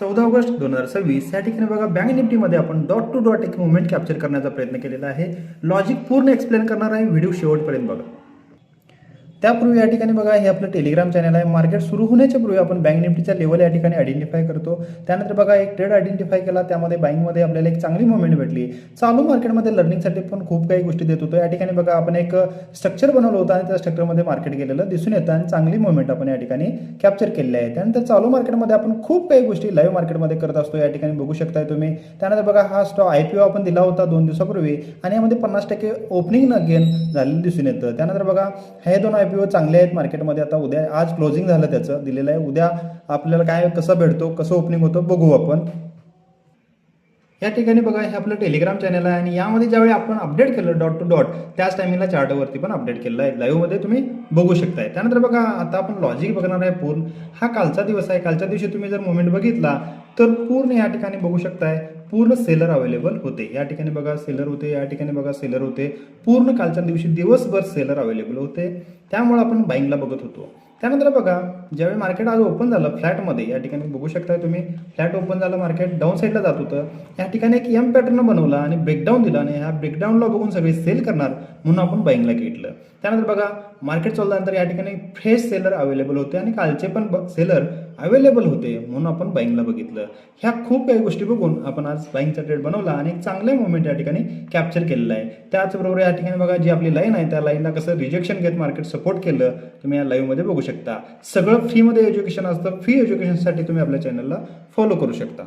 14 August 2026 या ठिकाणी बघा बँक निफ्टीमध्ये आपण डॉट टू डॉट एक मुवमेंट कॅप्चर करण्याचा प्रयत्न केलेला आहे. लॉजिक पूर्ण एक्सप्लेन करणार आहे, व्हिडिओ शेवटपर्यंत बघा. त्यापूर्वी या ठिकाणी बघा हे आपलं टेलिग्राम चॅनल आहे. मार्केट सुरू होण्याच्या पूर्वी आपण बँक निफ्टीच्या लेवल या ठिकाणी आयडेंटिफाय करतो. त्यानंतर बघा एक ट्रेड आयडेंटिफाय केला, त्यामध्ये बाईंगमध्ये आपल्याला एक चांगली मुवमेंट भेटली. चालू मार्केटमध्ये लर्निंगसाठी पण खूप काही गोष्टी देत होतो. या ठिकाणी बघा आपण एक स्ट्रक्चर बनवलं होतं आणि त्या स्ट्रक्चरमध्ये मार्केट गेलेलं दिसून येतं आणि चांगली मुवमेंट आपण या ठिकाणी कॅप्चर केलेली आहे. त्यानंतर चालू मार्केटमध्ये आपण खूप काही गोष्टी लाईव्ह मार्केटमध्ये करत असतो, या ठिकाणी बघू शकताय तुम्ही. त्यानंतर बघा हा स्टॉक IPO आपण दिला होता 2 दिवसापूर्वी आणि यामध्ये 50% ओपनिंग गेन झालेलं दिसून येतं. त्यानंतर बघा हे 2 IPO चांगले आहेत मार्केटमध्ये. आता उद्या आज क्लोजिंग झालं त्याचं दिलेलं आहे. उद्या आपल्याला काय कसं भेटतो, कसं ओपनिंग होतं बघू आपण. या ठिकाणी बघा हे आपलं टेलिग्राम चॅनल आहे आणि यामध्ये ज्यावेळी आपण अपडेट केलं डॉट टू डॉट त्याच टायमिंगला चार्टवरती पण अपडेट केलं आहे, लाईव्हमध्ये तुम्ही बघू शकताय. त्यानंतर बघा आता आपण लॉजिक बघणार आहे पूर्ण. हा कालचा दिवस आहे. कालच्या दिवशी तुम्ही जर मुवमेंट बघितला तर पूर्ण या ठिकाणी बघू शकताय पूर्ण सेलर अवेलेबल होते. या ठिकाणी बघा सेलर होते, या ठिकाणी बघा सेलर होते. पूर्ण कालच्या दिवशी दिवसभर सेलर अवेलेबल होते, त्यामुळे आपण बाईंगला बघत होतो. त्यानंतर बघा ज्यावेळी मार्केट आज ओपन झालं फ्लॅटमध्ये, या ठिकाणी बघू शकताय तुम्ही फ्लॅट ओपन झालं, मार्केट डाऊन साईडला जात होतं. या ठिकाणी एक एम पॅटर्न बनवला आणि ब्रेकडाऊन दिला आणि ह्या ब्रेकडाऊनला बघून सगळे सेल करणार म्हणून आपण बाईंगला घेतलं. त्यानंतर बघा मार्केट चालल्यानंतर या ठिकाणी फ्रेश सेलर अवेलेबल होते आणि कालचे पण सेलर अवेलेबल होते म्हणून आपण बाईंगला बघितलं. ह्या खूप काही गोष्टी बघून आपण आज बाईंगचा ट्रेड बनवला आणि एक चांगले मुवमेंट या ठिकाणी कॅप्चर केलेला आहे. त्याचबरोबर या ठिकाणी बघा जी आपली लाईन आहे त्या लाईनला कसं रिजेक्शन घेत मार्केट सपोर्ट केलं तुम्ही या लाईव्हमध्ये बघू शकता. सगळं फ्रीमध्ये एज्युकेशन असतं. फ्री एज्युकेशनसाठी तुम्ही आपल्या चॅनलला फॉलो करू शकता.